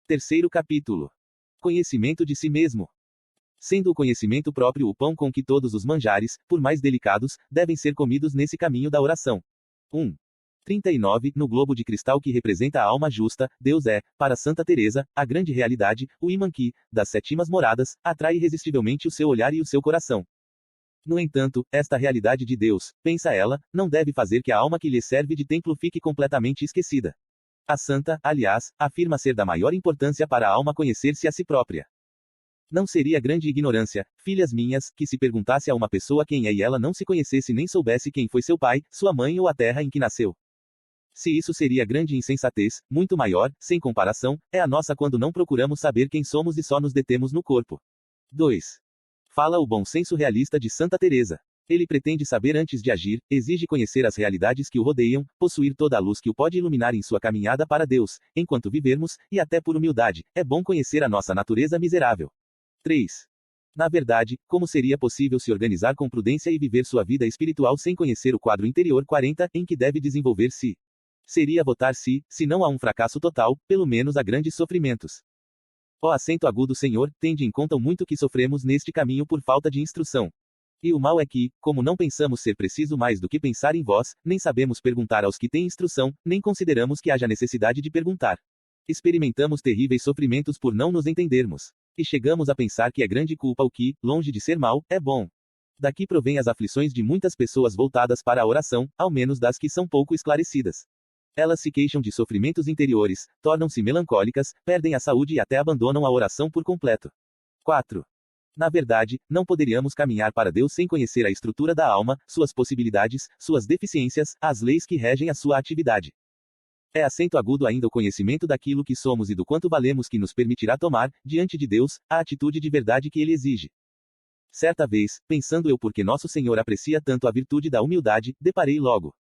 Terceiro capítulo. Conhecimento de si mesmo. Sendo o conhecimento próprio o pão com que todos os manjares, por mais delicados, devem ser comidos nesse caminho da oração. 1. 39. No globo de cristal que representa a alma justa, Deus é, para Santa Teresa, a grande realidade, o imã que, das sétimas moradas, atrai irresistivelmente o seu olhar e o seu coração. No entanto, esta realidade de Deus, pensa ela, não deve fazer que a alma que lhe serve de templo fique completamente esquecida. A santa, aliás, afirma ser da maior importância para a alma conhecer-se a si própria. Não seria grande ignorância, filhas minhas, que se perguntasse a uma pessoa quem é e ela não se conhecesse nem soubesse quem foi seu pai, sua mãe ou a terra em que nasceu. Se isso seria grande insensatez, muito maior, sem comparação, é a nossa quando não procuramos saber quem somos e só nos detemos no corpo. 2. Fala o bom senso realista de Santa Teresa. Ele pretende saber antes de agir, exige conhecer as realidades que o rodeiam, possuir toda a luz que o pode iluminar em sua caminhada para Deus, enquanto vivermos, e até por humildade, é bom conhecer a nossa natureza miserável. 3. Na verdade, como seria possível se organizar com prudência e viver sua vida espiritual sem conhecer o quadro interior 40, em que deve desenvolver-se? Seria votar-se, se não a um fracasso total, pelo menos a grandes sofrimentos. Ó acento agudo Senhor, tende em conta o muito que sofremos neste caminho por falta de instrução. E o mal é que, como não pensamos ser preciso mais do que pensar em vós, nem sabemos perguntar aos que têm instrução, nem consideramos que haja necessidade de perguntar. Experimentamos terríveis sofrimentos por não nos entendermos. E chegamos a pensar que é grande culpa o que, longe de ser mal, é bom. Daqui provém as aflições de muitas pessoas voltadas para a oração, ao menos das que são pouco esclarecidas. Elas se queixam de sofrimentos interiores, tornam-se melancólicas, perdem a saúde e até abandonam a oração por completo. 4. Na verdade, não poderíamos caminhar para Deus sem conhecer a estrutura da alma, suas possibilidades, suas deficiências, as leis que regem a sua atividade. É acento agudo ainda o conhecimento daquilo que somos e do quanto valemos que nos permitirá tomar, diante de Deus, a atitude de verdade que Ele exige. Certa vez, pensando eu porque Nosso Senhor aprecia tanto a virtude da humildade, deparei logo.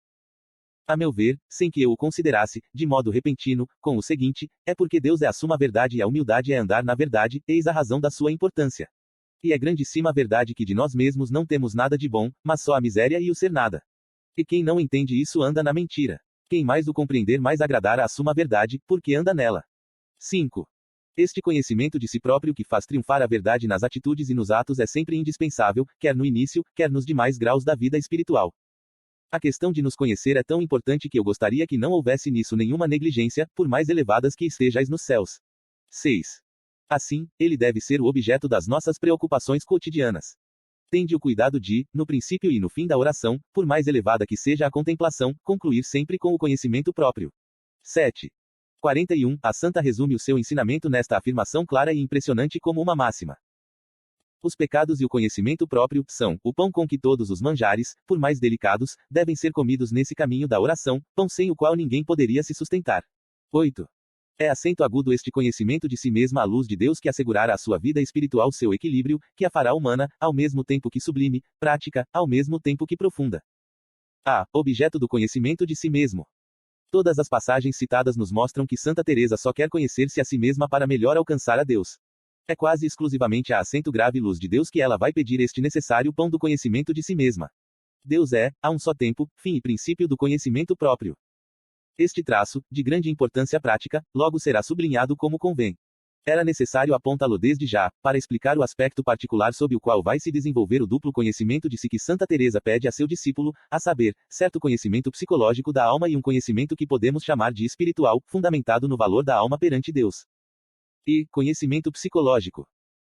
A meu ver, sem que eu o considerasse, de modo repentino, com o seguinte, é porque Deus é a suma verdade e a humildade é andar na verdade, eis a razão da sua importância. E é grandíssima a verdade que de nós mesmos não temos nada de bom, mas só a miséria e o ser nada. E quem não entende isso anda na mentira. Quem mais o compreender mais agradará a suma verdade, porque anda nela. 5. Este conhecimento de si próprio que faz triunfar a verdade nas atitudes e nos atos é sempre indispensável, quer no início, quer nos demais graus da vida espiritual. A questão de nos conhecer é tão importante que eu gostaria que não houvesse nisso nenhuma negligência, por mais elevadas que estejais nos céus. 6. Assim, ele deve ser o objeto das nossas preocupações cotidianas. Tende o cuidado de, no princípio e no fim da oração, por mais elevada que seja a contemplação, concluir sempre com o conhecimento próprio. 7. 41. A Santa resume o seu ensinamento nesta afirmação clara e impressionante como uma máxima. Os pecados e o conhecimento próprio são o pão com que todos os manjares, por mais delicados, devem ser comidos nesse caminho da oração, pão sem o qual ninguém poderia se sustentar. 8. É acento agudo este conhecimento de si mesma à luz de Deus que assegurará à sua vida espiritual seu equilíbrio, que a fará humana, ao mesmo tempo que sublime, prática, ao mesmo tempo que profunda. A. Objeto do conhecimento de si mesmo. Todas as passagens citadas nos mostram que Santa Teresa só quer conhecer-se a si mesma para melhor alcançar a Deus. É quase exclusivamente a acento grave luz de Deus que ela vai pedir este necessário pão do conhecimento de si mesma. Deus é, a um só tempo, fim e princípio do conhecimento próprio. Este traço, de grande importância prática, logo será sublinhado como convém. Era necessário apontá-lo desde já, para explicar o aspecto particular sob o qual vai se desenvolver o duplo conhecimento de si que Santa Teresa pede a seu discípulo, a saber, certo conhecimento psicológico da alma e um conhecimento que podemos chamar de espiritual, fundamentado no valor da alma perante Deus. E, conhecimento psicológico.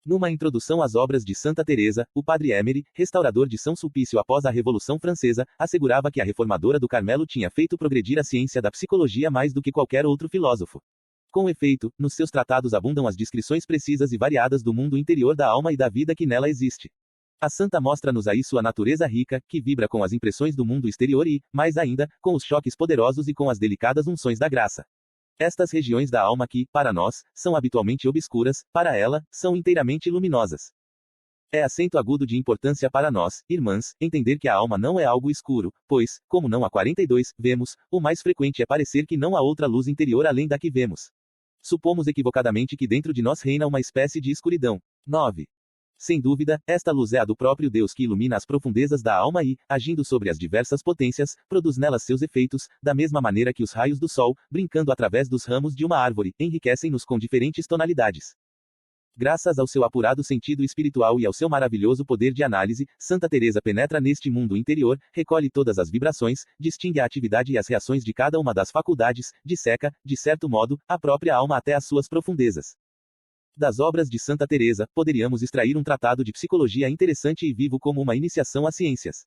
Numa introdução às obras de Santa Teresa, o padre Emery, restaurador de São Sulpício após a Revolução Francesa, assegurava que a reformadora do Carmelo tinha feito progredir a ciência da psicologia mais do que qualquer outro filósofo. Com efeito, nos seus tratados abundam as descrições precisas e variadas do mundo interior da alma e da vida que nela existe. A santa mostra-nos aí sua natureza rica, que vibra com as impressões do mundo exterior e, mais ainda, com os choques poderosos e com as delicadas unções da graça. Estas regiões da alma que, para nós, são habitualmente obscuras, para ela, são inteiramente luminosas. É acento agudo de importância para nós, irmãs, entender que a alma não é algo escuro, pois, como não há 42, vemos, o mais frequente é parecer que não há outra luz interior além da que vemos. Supomos equivocadamente que dentro de nós reina uma espécie de escuridão. 9. Sem dúvida, esta luz é a do próprio Deus que ilumina as profundezas da alma e, agindo sobre as diversas potências, produz nelas seus efeitos, da mesma maneira que os raios do sol, brincando através dos ramos de uma árvore, enriquecem-nos com diferentes tonalidades. Graças ao seu apurado sentido espiritual e ao seu maravilhoso poder de análise, Santa Teresa penetra neste mundo interior, recolhe todas as vibrações, distingue a atividade e as reações de cada uma das faculdades, disseca, de certo modo, a própria alma até as suas profundezas. Das obras de Santa Teresa, poderíamos extrair um tratado de psicologia interessante e vivo como uma iniciação às ciências.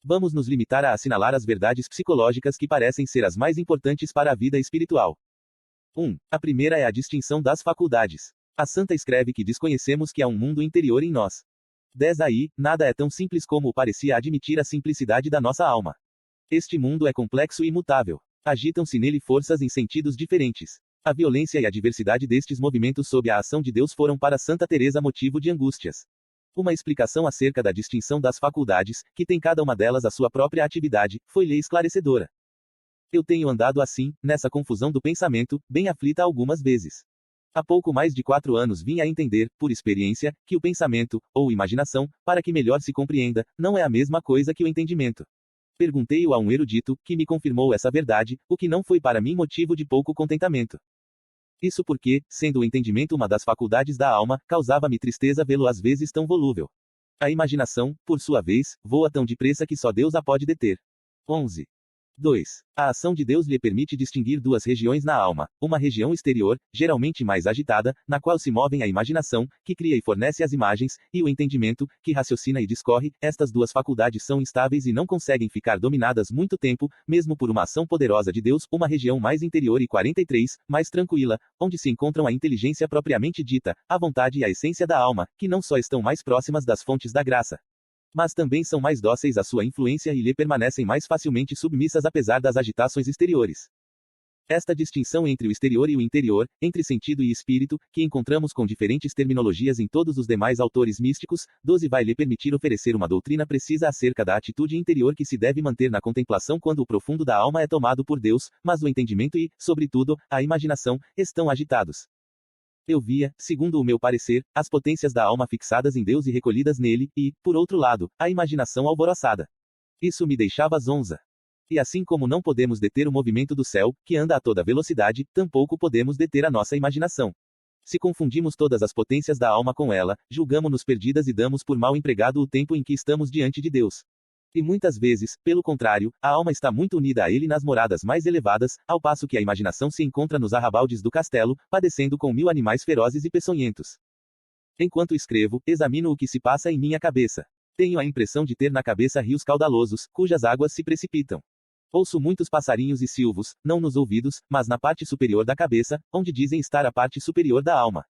Vamos nos limitar a assinalar as verdades psicológicas que parecem ser as mais importantes para a vida espiritual. 1. A primeira é a distinção das faculdades. A santa escreve que desconhecemos que há um mundo interior em nós. 10 Aí, nada é tão simples como parecia admitir a simplicidade da nossa alma. Este mundo é complexo e imutável. Agitam-se nele forças em sentidos diferentes. A violência e a diversidade destes movimentos sob a ação de Deus foram para Santa Teresa motivo de angústias. Uma explicação acerca da distinção das faculdades, que tem cada uma delas a sua própria atividade, foi-lhe esclarecedora. Eu tenho andado assim, nessa confusão do pensamento, bem aflita algumas vezes. Há pouco mais de 4 anos vim a entender, por experiência, que o pensamento, ou imaginação, para que melhor se compreenda, não é a mesma coisa que o entendimento. Perguntei-o a um erudito, que me confirmou essa verdade, o que não foi para mim motivo de pouco contentamento. Isso porque, sendo o entendimento uma das faculdades da alma, causava-me tristeza vê-lo às vezes tão volúvel. A imaginação, por sua vez, voa tão depressa que só Deus a pode deter. 11. 2. A ação de Deus lhe permite distinguir duas regiões na alma, uma região exterior, geralmente mais agitada, na qual se movem a imaginação, que cria e fornece as imagens, e o entendimento, que raciocina e discorre. Estas duas faculdades são instáveis e não conseguem ficar dominadas muito tempo, mesmo por uma ação poderosa de Deus, uma região mais interior e 43, mais tranquila, onde se encontram a inteligência propriamente dita, a vontade e a essência da alma, que não só estão mais próximas das fontes da graça, mas também são mais dóceis à sua influência e lhe permanecem mais facilmente submissas apesar das agitações exteriores. Esta distinção entre o exterior e o interior, entre sentido e espírito, que encontramos com diferentes terminologias em todos os demais autores místicos, 12 vai lhe permitir oferecer uma doutrina precisa acerca da atitude interior que se deve manter na contemplação quando o profundo da alma é tomado por Deus, mas o entendimento e, sobretudo, a imaginação, estão agitados. Eu via, segundo o meu parecer, as potências da alma fixadas em Deus e recolhidas nele, e, por outro lado, a imaginação alvoroçada. Isso me deixava zonza. E assim como não podemos deter o movimento do céu, que anda a toda velocidade, tampouco podemos deter a nossa imaginação. Se confundimos todas as potências da alma com ela, julgamo-nos perdidas e damos por mal empregado o tempo em que estamos diante de Deus. E muitas vezes, pelo contrário, a alma está muito unida a ele nas moradas mais elevadas, ao passo que a imaginação se encontra nos arrabaldes do castelo, padecendo com 1000 animais ferozes e peçonhentos. Enquanto escrevo, examino o que se passa em minha cabeça. Tenho a impressão de ter na cabeça rios caudalosos, cujas águas se precipitam. Ouço muitos passarinhos e silvos, não nos ouvidos, mas na parte superior da cabeça, onde dizem estar a parte superior da alma.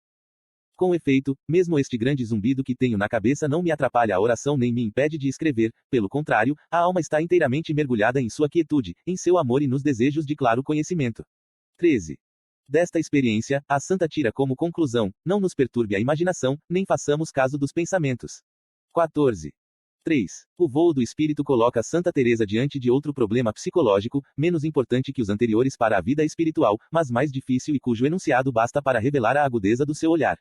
Com efeito, mesmo este grande zumbido que tenho na cabeça não me atrapalha a oração nem me impede de escrever, pelo contrário, a alma está inteiramente mergulhada em sua quietude, em seu amor e nos desejos de claro conhecimento. 13. Desta experiência, a santa tira como conclusão, não nos perturbe a imaginação, nem façamos caso dos pensamentos. 14. 3. O voo do espírito coloca Santa Teresa diante de outro problema psicológico, menos importante que os anteriores para a vida espiritual, mas mais difícil e cujo enunciado basta para revelar a agudeza do seu olhar.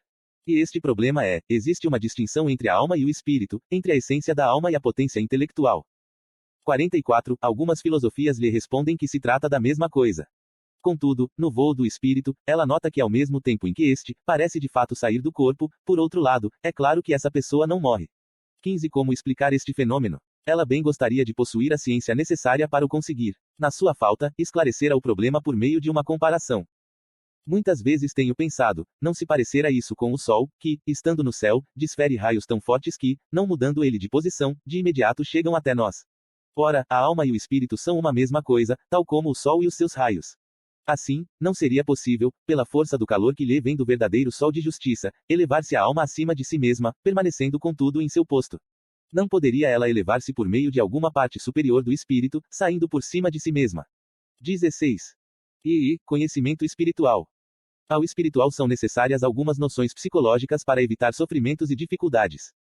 E este problema é: existe uma distinção entre a alma e o espírito, entre a essência da alma e a potência intelectual. 44. Algumas filosofias lhe respondem que se trata da mesma coisa. Contudo, no voo do espírito, ela nota que ao mesmo tempo em que este parece de fato sair do corpo, por outro lado, é claro que essa pessoa não morre. 15. Como explicar este fenômeno? Ela bem gostaria de possuir a ciência necessária para o conseguir. Na sua falta, esclarecer o problema por meio de uma comparação. Muitas vezes tenho pensado, não se parecerá isso com o Sol, que, estando no céu, desfere raios tão fortes que, não mudando ele de posição, de imediato chegam até nós. Ora, a alma e o espírito são uma mesma coisa, tal como o Sol e os seus raios. Assim, não seria possível, pela força do calor que lhe vem do verdadeiro Sol de justiça, elevar-se a alma acima de si mesma, permanecendo contudo em seu posto. Não poderia ela elevar-se por meio de alguma parte superior do espírito, saindo por cima de si mesma. 16. Conhecimento espiritual. Ao espiritual são necessárias algumas noções psicológicas para evitar sofrimentos e dificuldades.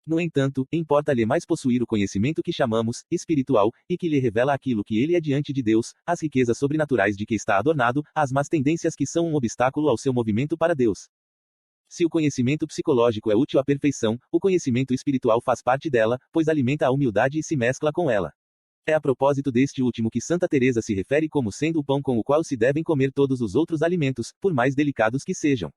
No entanto, importa-lhe mais possuir o conhecimento que chamamos espiritual, e que lhe revela aquilo que ele é diante de Deus, as riquezas sobrenaturais de que está adornado, as más tendências que são um obstáculo ao seu movimento para Deus. Se o conhecimento psicológico é útil à perfeição, o conhecimento espiritual faz parte dela, pois alimenta a humildade e se mescla com ela. É a propósito deste último que Santa Teresa se refere como sendo o pão com o qual se devem comer todos os outros alimentos, por mais delicados que sejam.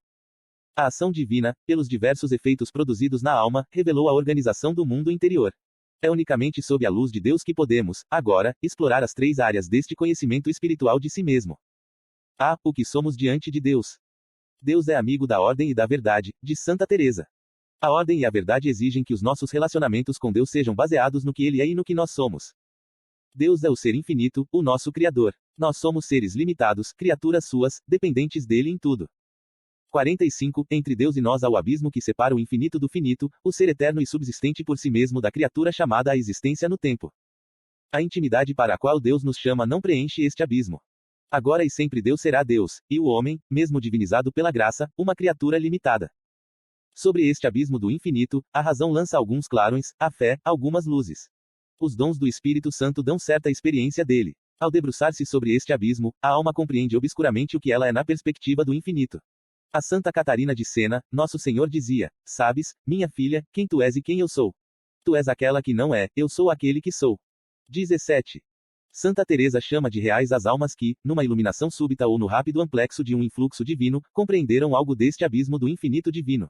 A ação divina, pelos diversos efeitos produzidos na alma, revelou a organização do mundo interior. É unicamente sob a luz de Deus que podemos, agora, explorar as 3 áreas deste conhecimento espiritual de si mesmo. A. O que somos diante de Deus. Deus é amigo da ordem e da verdade, diz Santa Teresa. A ordem e a verdade exigem que os nossos relacionamentos com Deus sejam baseados no que Ele é e no que nós somos. Deus é o ser infinito, o nosso Criador. Nós somos seres limitados, criaturas suas, dependentes dele em tudo. 45. Entre Deus e nós há o abismo que separa o infinito do finito, o ser eterno e subsistente por si mesmo da criatura chamada a existência no tempo. A intimidade para a qual Deus nos chama não preenche este abismo. Agora e sempre Deus será Deus, e o homem, mesmo divinizado pela graça, uma criatura limitada. Sobre este abismo do infinito, a razão lança alguns clarões, a fé, algumas luzes. Os dons do Espírito Santo dão certa experiência dele. Ao debruçar-se sobre este abismo, a alma compreende obscuramente o que ela é na perspectiva do infinito. A Santa Catarina de Sena, Nosso Senhor dizia: Sabes, minha filha, quem tu és e quem eu sou? Tu és aquela que não é, eu sou aquele que sou. 17. Santa Teresa chama de reais as almas que, numa iluminação súbita ou no rápido amplexo de um influxo divino, compreenderam algo deste abismo do infinito divino.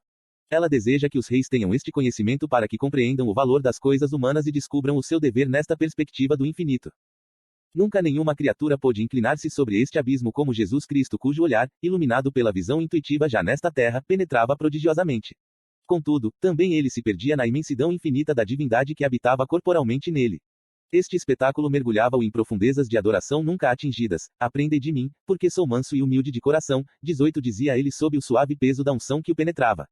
Ela deseja que os reis tenham este conhecimento para que compreendam o valor das coisas humanas e descubram o seu dever nesta perspectiva do infinito. Nunca nenhuma criatura pôde inclinar-se sobre este abismo como Jesus Cristo, cujo olhar, iluminado pela visão intuitiva já nesta terra, penetrava prodigiosamente. Contudo, também ele se perdia na imensidão infinita da divindade que habitava corporalmente nele. Este espetáculo mergulhava-o em profundezas de adoração nunca atingidas. Aprendei de mim, porque sou manso e humilde de coração. 18 dizia ele sob o suave peso da unção que o penetrava.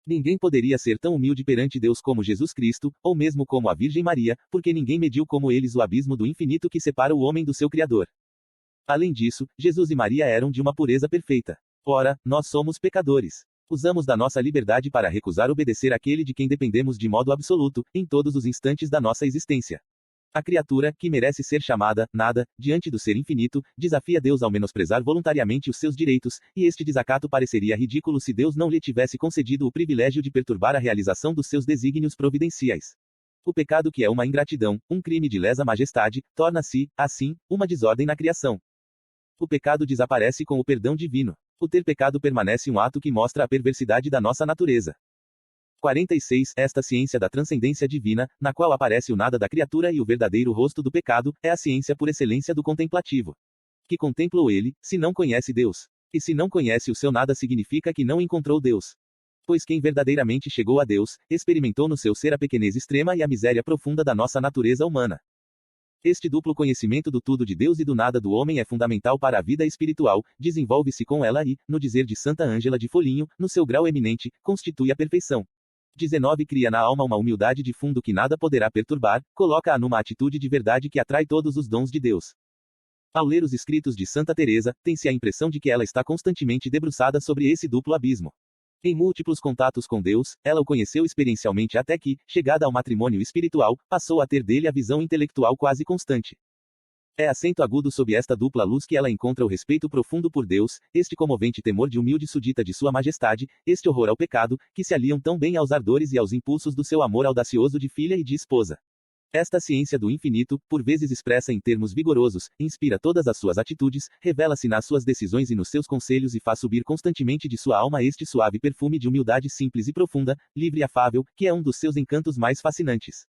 Ninguém poderia ser tão humilde perante Deus como Jesus Cristo, ou mesmo como a Virgem Maria, porque ninguém mediu como eles o abismo do infinito que separa o homem do seu Criador. Além disso, Jesus e Maria eram de uma pureza perfeita. Ora, nós somos pecadores. Usamos da nossa liberdade para recusar obedecer àquele de quem dependemos de modo absoluto, em todos os instantes da nossa existência. A criatura, que merece ser chamada nada, diante do ser infinito, desafia Deus ao menosprezar voluntariamente os seus direitos, e este desacato pareceria ridículo se Deus não lhe tivesse concedido o privilégio de perturbar a realização dos seus desígnios providenciais. O pecado, que é uma ingratidão, um crime de lesa majestade, torna-se, assim, uma desordem na criação. O pecado desaparece com o perdão divino. O ter pecado permanece um ato que mostra a perversidade da nossa natureza. 46. Esta ciência da transcendência divina, na qual aparece o nada da criatura e o verdadeiro rosto do pecado, é a ciência por excelência do contemplativo. Que contemplou ele, se não conhece Deus. E se não conhece o seu nada significa que não encontrou Deus. Pois quem verdadeiramente chegou a Deus, experimentou no seu ser a pequenez extrema e a miséria profunda da nossa natureza humana. Este duplo conhecimento do tudo de Deus e do nada do homem é fundamental para a vida espiritual, desenvolve-se com ela e, no dizer de Santa Ângela de Foligno, no seu grau eminente, constitui a perfeição. 19. Cria na alma uma humildade de fundo que nada poderá perturbar, coloca-a numa atitude de verdade que atrai todos os dons de Deus. Ao ler os escritos de Santa Teresa, tem-se a impressão de que ela está constantemente debruçada sobre esse duplo abismo. Em múltiplos contatos com Deus, ela o conheceu experiencialmente até que, chegada ao matrimônio espiritual, passou a ter dele a visão intelectual quase constante. É acento agudo sob esta dupla luz que ela encontra o respeito profundo por Deus, este comovente temor de humilde súdita de Sua Majestade, este horror ao pecado, que se aliam tão bem aos ardores e aos impulsos do seu amor audacioso de filha e de esposa. Esta ciência do infinito, por vezes expressa em termos vigorosos, inspira todas as suas atitudes, revela-se nas suas decisões e nos seus conselhos e faz subir constantemente de sua alma este suave perfume de humildade simples e profunda, livre e afável, que é um dos seus encantos mais fascinantes.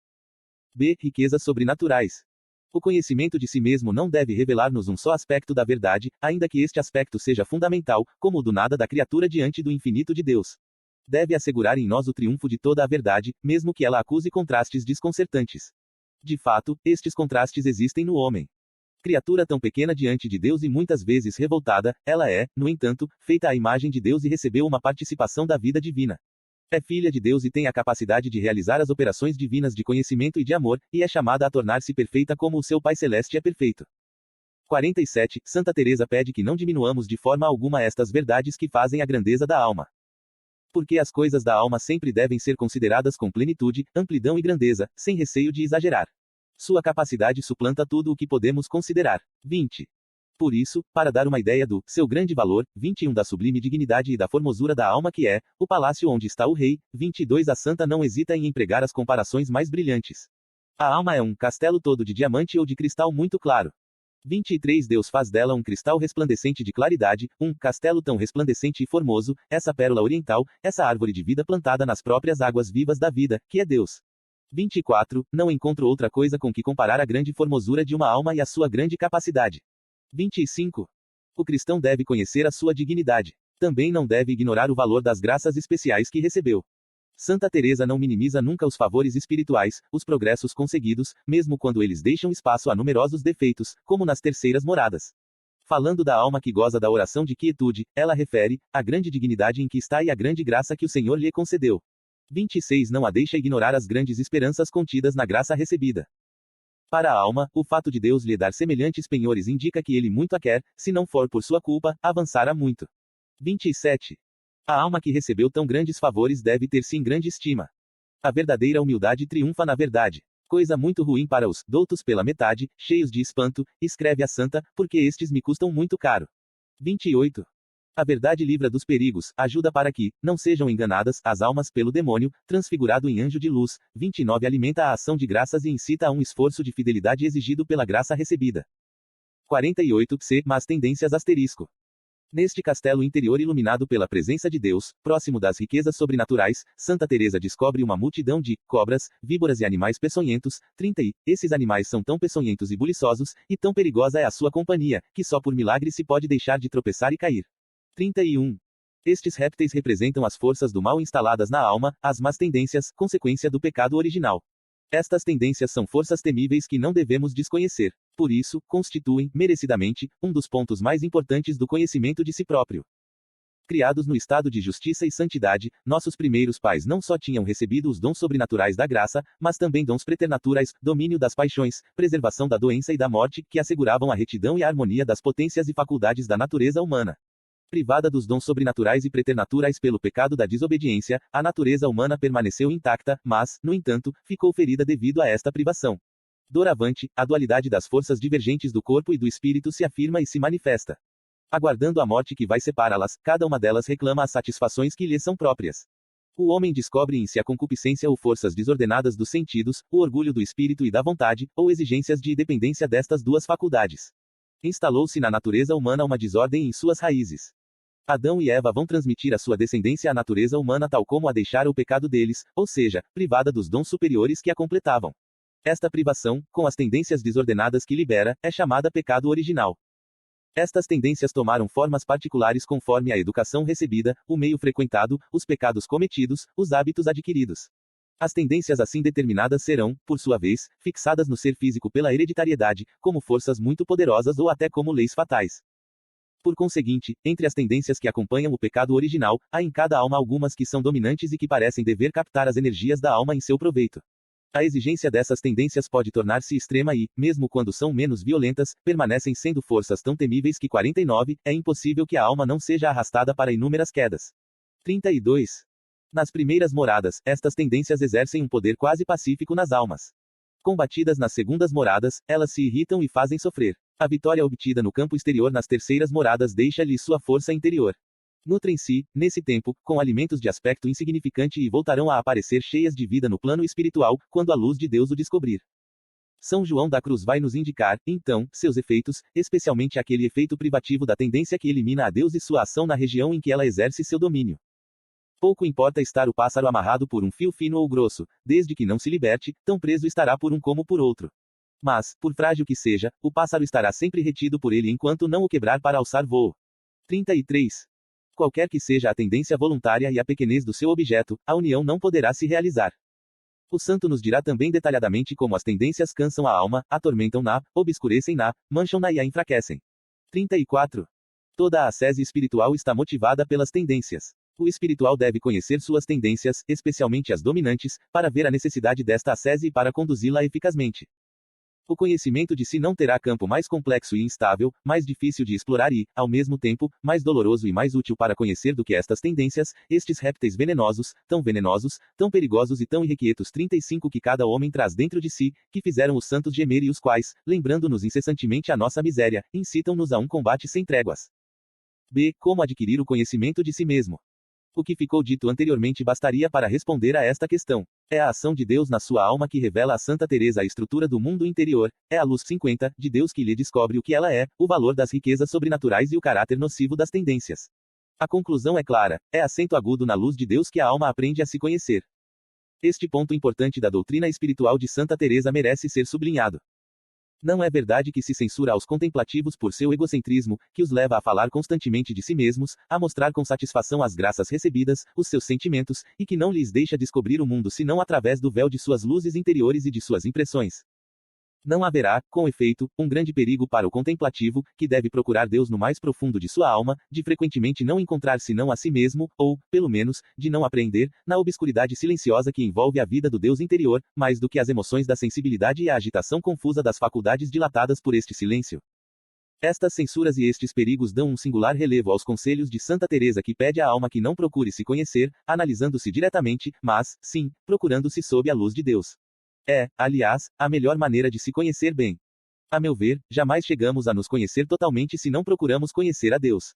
B. Riquezas sobrenaturais. O conhecimento de si mesmo não deve revelar-nos um só aspecto da verdade, ainda que este aspecto seja fundamental, como o do nada da criatura diante do infinito de Deus. Deve assegurar em nós o triunfo de toda a verdade, mesmo que ela acuse contrastes desconcertantes. De fato, estes contrastes existem no homem. Criatura tão pequena diante de Deus e muitas vezes revoltada, ela é, no entanto, feita à imagem de Deus e recebeu uma participação da vida divina. É filha de Deus e tem a capacidade de realizar as operações divinas de conhecimento e de amor, e é chamada a tornar-se perfeita como o seu Pai Celeste é perfeito. 47. Santa Teresa pede que não diminuamos de forma alguma estas verdades que fazem a grandeza da alma. Porque as coisas da alma sempre devem ser consideradas com plenitude, amplidão e grandeza, sem receio de exagerar. Sua capacidade suplanta tudo o que podemos considerar. 20. Por isso, para dar uma ideia do seu grande valor, 21 da sublime dignidade e da formosura da alma que é, o palácio onde está o rei, 22 a santa não hesita em empregar as comparações mais brilhantes. A alma é um castelo todo de diamante ou de cristal muito claro. 23 Deus faz dela um cristal resplandecente de claridade, um castelo tão resplandecente e formoso, essa pérola oriental, essa árvore de vida plantada nas próprias águas vivas da vida, que é Deus. 24 Não encontro outra coisa com que comparar a grande formosura de uma alma e a sua grande capacidade. 25. O cristão deve conhecer a sua dignidade. Também não deve ignorar o valor das graças especiais que recebeu. Santa Teresa não minimiza nunca os favores espirituais, os progressos conseguidos, mesmo quando eles deixam espaço a numerosos defeitos, como nas terceiras moradas. Falando da alma que goza da oração de quietude, ela refere a grande dignidade em que está e a grande graça que o Senhor lhe concedeu. 26 Não a deixa ignorar as grandes esperanças contidas na graça recebida. Para a alma, o fato de Deus lhe dar semelhantes penhores indica que ele muito a quer, se não for por sua culpa, avançará muito. 27. A alma que recebeu tão grandes favores deve ter sim grande estima. A verdadeira humildade triunfa na verdade. Coisa muito ruim para os doutos pela metade, cheios de espanto, escreve a santa, porque estes me custam muito caro. 28. A verdade livra dos perigos, ajuda para que não sejam enganadas as almas pelo demônio, transfigurado em anjo de luz. 29 Alimenta a ação de graças e incita a um esforço de fidelidade exigido pela graça recebida. 48 Mas tendências asterisco. Neste castelo interior iluminado pela presença de Deus, próximo das riquezas sobrenaturais, Santa Teresa descobre uma multidão de cobras, víboras e animais peçonhentos. 30 Esses animais são tão peçonhentos e buliçosos, e tão perigosa é a sua companhia, que só por milagre se pode deixar de tropeçar e cair. 31. Estes répteis representam as forças do mal instaladas na alma, as más tendências, consequência do pecado original. Estas tendências são forças temíveis que não devemos desconhecer. Por isso, constituem, merecidamente, um dos pontos mais importantes do conhecimento de si próprio. Criados no estado de justiça e santidade, nossos primeiros pais não só tinham recebido os dons sobrenaturais da graça, mas também dons preternaturais, domínio das paixões, preservação da doença e da morte, que asseguravam a retidão e a harmonia das potências e faculdades da natureza humana. Privada dos dons sobrenaturais e preternaturais pelo pecado da desobediência, a natureza humana permaneceu intacta, mas, no entanto, ficou ferida devido a esta privação. Doravante, a dualidade das forças divergentes do corpo e do espírito se afirma e se manifesta. Aguardando a morte que vai separá-las, cada uma delas reclama as satisfações que lhe são próprias. O homem descobre em si a concupiscência ou forças desordenadas dos sentidos, o orgulho do espírito e da vontade, ou exigências de independência destas duas faculdades. Instalou-se na natureza humana uma desordem em suas raízes. Adão e Eva vão transmitir a sua descendência à natureza humana tal como a deixara o pecado deles, ou seja, privada dos dons superiores que a completavam. Esta privação, com as tendências desordenadas que libera, é chamada pecado original. Estas tendências tomaram formas particulares conforme a educação recebida, o meio frequentado, os pecados cometidos, os hábitos adquiridos. As tendências assim determinadas serão, por sua vez, fixadas no ser físico pela hereditariedade, como forças muito poderosas ou até como leis fatais. Por conseguinte, entre as tendências que acompanham o pecado original, há em cada alma algumas que são dominantes e que parecem dever captar as energias da alma em seu proveito. A exigência dessas tendências pode tornar-se extrema e, mesmo quando são menos violentas, permanecem sendo forças tão temíveis que 49, é impossível que a alma não seja arrastada para inúmeras quedas. 32. Nas primeiras moradas, estas tendências exercem um poder quase pacífico nas almas. Combatidas nas segundas moradas, elas se irritam e fazem sofrer. A vitória obtida no campo exterior nas terceiras moradas deixa-lhe sua força interior. Nutrem-se, nesse tempo, com alimentos de aspecto insignificante e voltarão a aparecer cheias de vida no plano espiritual, quando a luz de Deus o descobrir. São João da Cruz vai nos indicar, então, seus efeitos, especialmente aquele efeito privativo da tendência que elimina a Deus e sua ação na região em que ela exerce seu domínio. Pouco importa estar o pássaro amarrado por um fio fino ou grosso, desde que não se liberte, tão preso estará por um como por outro. Mas, por frágil que seja, o pássaro estará sempre retido por ele enquanto não o quebrar para alçar voo. 33. Qualquer que seja a tendência voluntária e a pequenez do seu objeto, a união não poderá se realizar. O santo nos dirá também detalhadamente como as tendências cansam a alma, atormentam-na, obscurecem-na, mancham-na e a enfraquecem. 34. Toda a ascese espiritual está motivada pelas tendências. O espiritual deve conhecer suas tendências, especialmente as dominantes, para ver a necessidade desta ascese e para conduzi-la eficazmente. O conhecimento de si não terá campo mais complexo e instável, mais difícil de explorar e, ao mesmo tempo, mais doloroso e mais útil para conhecer do que estas tendências, estes répteis venenosos, tão perigosos e tão irrequietos 35 que cada homem traz dentro de si, que fizeram os santos gemer e os quais, lembrando-nos incessantemente a nossa miséria, incitam-nos a um combate sem tréguas. B. Como adquirir o conhecimento de si mesmo. O que ficou dito anteriormente bastaria para responder a esta questão. É a ação de Deus na sua alma que revela a Santa Teresa a estrutura do mundo interior, é a luz 50 de Deus que lhe descobre o que ela é, o valor das riquezas sobrenaturais e o caráter nocivo das tendências. A conclusão é clara, é acento agudo na luz de Deus que a alma aprende a se conhecer. Este ponto importante da doutrina espiritual de Santa Teresa merece ser sublinhado. Não é verdade que se censura aos contemplativos por seu egocentrismo, que os leva a falar constantemente de si mesmos, a mostrar com satisfação as graças recebidas, os seus sentimentos, e que não lhes deixa descobrir o mundo senão através do véu de suas luzes interiores e de suas impressões. Não haverá, com efeito, um grande perigo para o contemplativo, que deve procurar Deus no mais profundo de sua alma, de frequentemente não encontrar senão a si mesmo, ou, pelo menos, de não aprender, na obscuridade silenciosa que envolve a vida do Deus interior, mais do que as emoções da sensibilidade e a agitação confusa das faculdades dilatadas por este silêncio. Estas censuras e estes perigos dão um singular relevo aos conselhos de Santa Teresa que pede à alma que não procure se conhecer, analisando-se diretamente, mas, sim, procurando-se sob a luz de Deus. É, aliás, a melhor maneira de se conhecer bem. A meu ver, jamais chegamos a nos conhecer totalmente se não procuramos conhecer a Deus.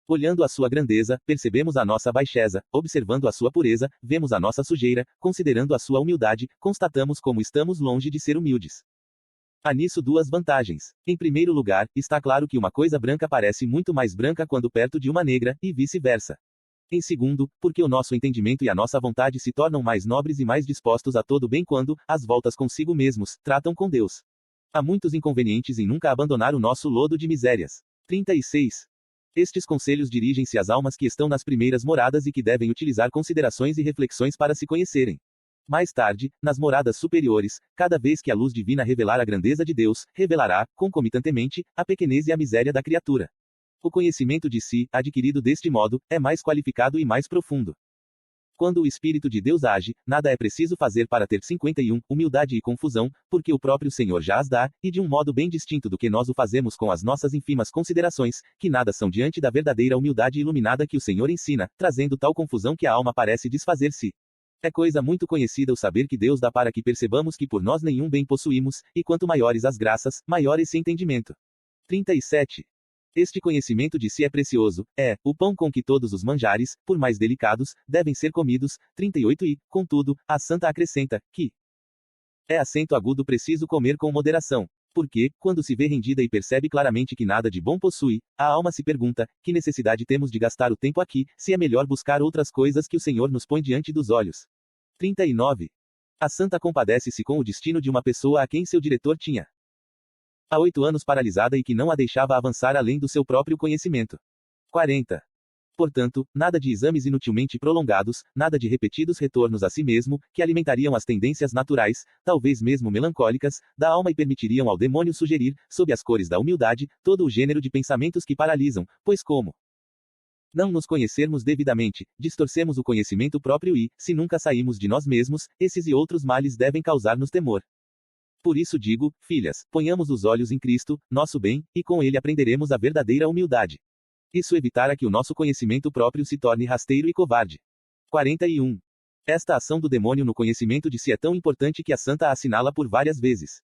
Olhando a sua grandeza, percebemos a nossa baixeza, observando a sua pureza, vemos a nossa sujeira, considerando a sua humildade, constatamos como estamos longe de ser humildes. Há nisso duas vantagens. Em primeiro lugar, está claro que uma coisa branca parece muito mais branca quando perto de uma negra, e vice-versa. Em segundo, porque o nosso entendimento e a nossa vontade se tornam mais nobres e mais dispostos a todo bem quando, às voltas consigo mesmos, tratam com Deus. Há muitos inconvenientes em nunca abandonar o nosso lodo de misérias. 36. Estes conselhos dirigem-se às almas que estão nas primeiras moradas e que devem utilizar considerações e reflexões para se conhecerem. Mais tarde, nas moradas superiores, cada vez que a luz divina revelar a grandeza de Deus, revelará, concomitantemente, a pequenez e a miséria da criatura. O conhecimento de si, adquirido deste modo, é mais qualificado e mais profundo. Quando o Espírito de Deus age, nada é preciso fazer para ter 51, humildade e confusão, porque o próprio Senhor já as dá, e de um modo bem distinto do que nós o fazemos com as nossas ínfimas considerações, que nada são diante da verdadeira humildade iluminada que o Senhor ensina, trazendo tal confusão que a alma parece desfazer-se. É coisa muito conhecida o saber que Deus dá para que percebamos que por nós nenhum bem possuímos, e quanto maiores as graças, maior esse entendimento. 37. Este conhecimento de si é precioso, é, o pão com que todos os manjares, por mais delicados, devem ser comidos. 38 e, contudo, a santa acrescenta, que é acento agudo preciso comer com moderação. Porque, quando se vê rendida e percebe claramente que nada de bom possui, a alma se pergunta, que necessidade temos de gastar o tempo aqui, se é melhor buscar outras coisas que o Senhor nos põe diante dos olhos. 39. A santa compadece-se com o destino de uma pessoa a quem seu diretor tinha há 8 anos paralisada e que não a deixava avançar além do seu próprio conhecimento. 40. Portanto, nada de exames inutilmente prolongados, nada de repetidos retornos a si mesmo, que alimentariam as tendências naturais, talvez mesmo melancólicas, da alma e permitiriam ao demônio sugerir, sob as cores da humildade, todo o gênero de pensamentos que paralisam, pois como não nos conhecermos devidamente, distorcemos o conhecimento próprio e, se nunca saímos de nós mesmos, esses e outros males devem causar-nos temor. Por isso digo, filhas, ponhamos os olhos em Cristo, nosso bem, e com ele aprenderemos a verdadeira humildade. Isso evitará que o nosso conhecimento próprio se torne rasteiro e covarde. 41. Esta ação do demônio no conhecimento de si é tão importante que a santa a assinala por várias vezes.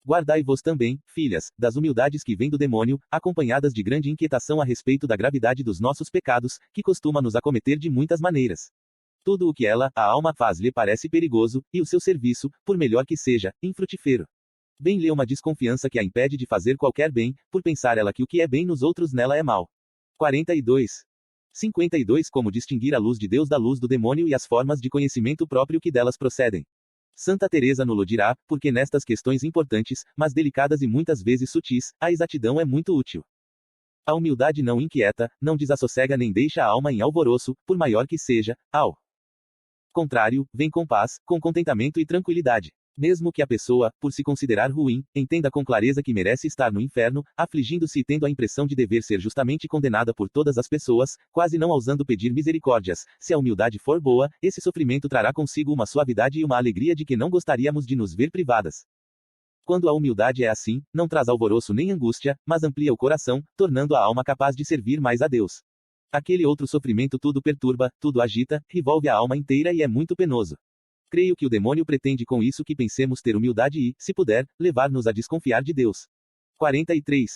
Guardai-vos também, filhas, das humildades que vêm do demônio, acompanhadas de grande inquietação a respeito da gravidade dos nossos pecados, que costuma nos acometer de muitas maneiras. Tudo o que ela, a alma, faz lhe parece perigoso, e o seu serviço, por melhor que seja, infrutífero. Bem-lhe uma desconfiança que a impede de fazer qualquer bem, por pensar ela que o que é bem nos outros nela é mal. 42. 52 Como distinguir a luz de Deus da luz do demônio e as formas de conhecimento próprio que delas procedem. Santa Teresa nos dirá, porque nestas questões importantes, mas delicadas e muitas vezes sutis, a exatidão é muito útil. A humildade não inquieta, não desassossega nem deixa a alma em alvoroço, por maior que seja, ao contrário, vem com paz, com contentamento e tranquilidade. Mesmo que a pessoa, por se considerar ruim, entenda com clareza que merece estar no inferno, afligindo-se e tendo a impressão de dever ser justamente condenada por todas as pessoas, quase não ousando pedir misericórdias, se a humildade for boa, esse sofrimento trará consigo uma suavidade e uma alegria de que não gostaríamos de nos ver privadas. Quando a humildade é assim, não traz alvoroço nem angústia, mas amplia o coração, tornando a alma capaz de servir mais a Deus. Aquele outro sofrimento tudo perturba, tudo agita, revolve a alma inteira e é muito penoso. Creio que o demônio pretende com isso que pensemos ter humildade e, se puder, levar-nos a desconfiar de Deus. 43.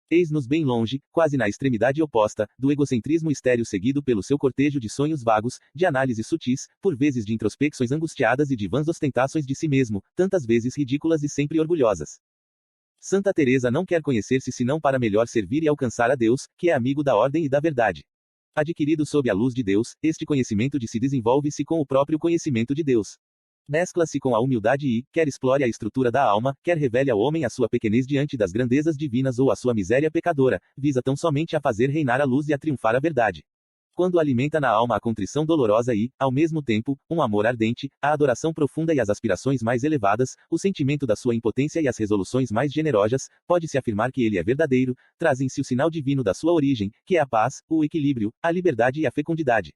Eis-nos bem longe, quase na extremidade oposta, do egocentrismo estéril seguido pelo seu cortejo de sonhos vagos, de análises sutis, por vezes de introspecções angustiadas e de vãs ostentações de si mesmo, tantas vezes ridículas e sempre orgulhosas. Santa Teresa não quer conhecer-se senão para melhor servir e alcançar a Deus, que é amigo da ordem e da verdade. Adquirido sob a luz de Deus, este conhecimento de si desenvolve-se com o próprio conhecimento de Deus. Mescla-se com a humildade e, quer explore a estrutura da alma, quer revele ao homem a sua pequenez diante das grandezas divinas ou a sua miséria pecadora, visa tão somente a fazer reinar a luz e a triunfar a verdade. Quando alimenta na alma a contrição dolorosa e, ao mesmo tempo, um amor ardente, a adoração profunda e as aspirações mais elevadas, o sentimento da sua impotência e as resoluções mais generosas, pode-se afirmar que ele é verdadeiro, traz em si o sinal divino da sua origem, que é a paz, o equilíbrio, a liberdade e a fecundidade.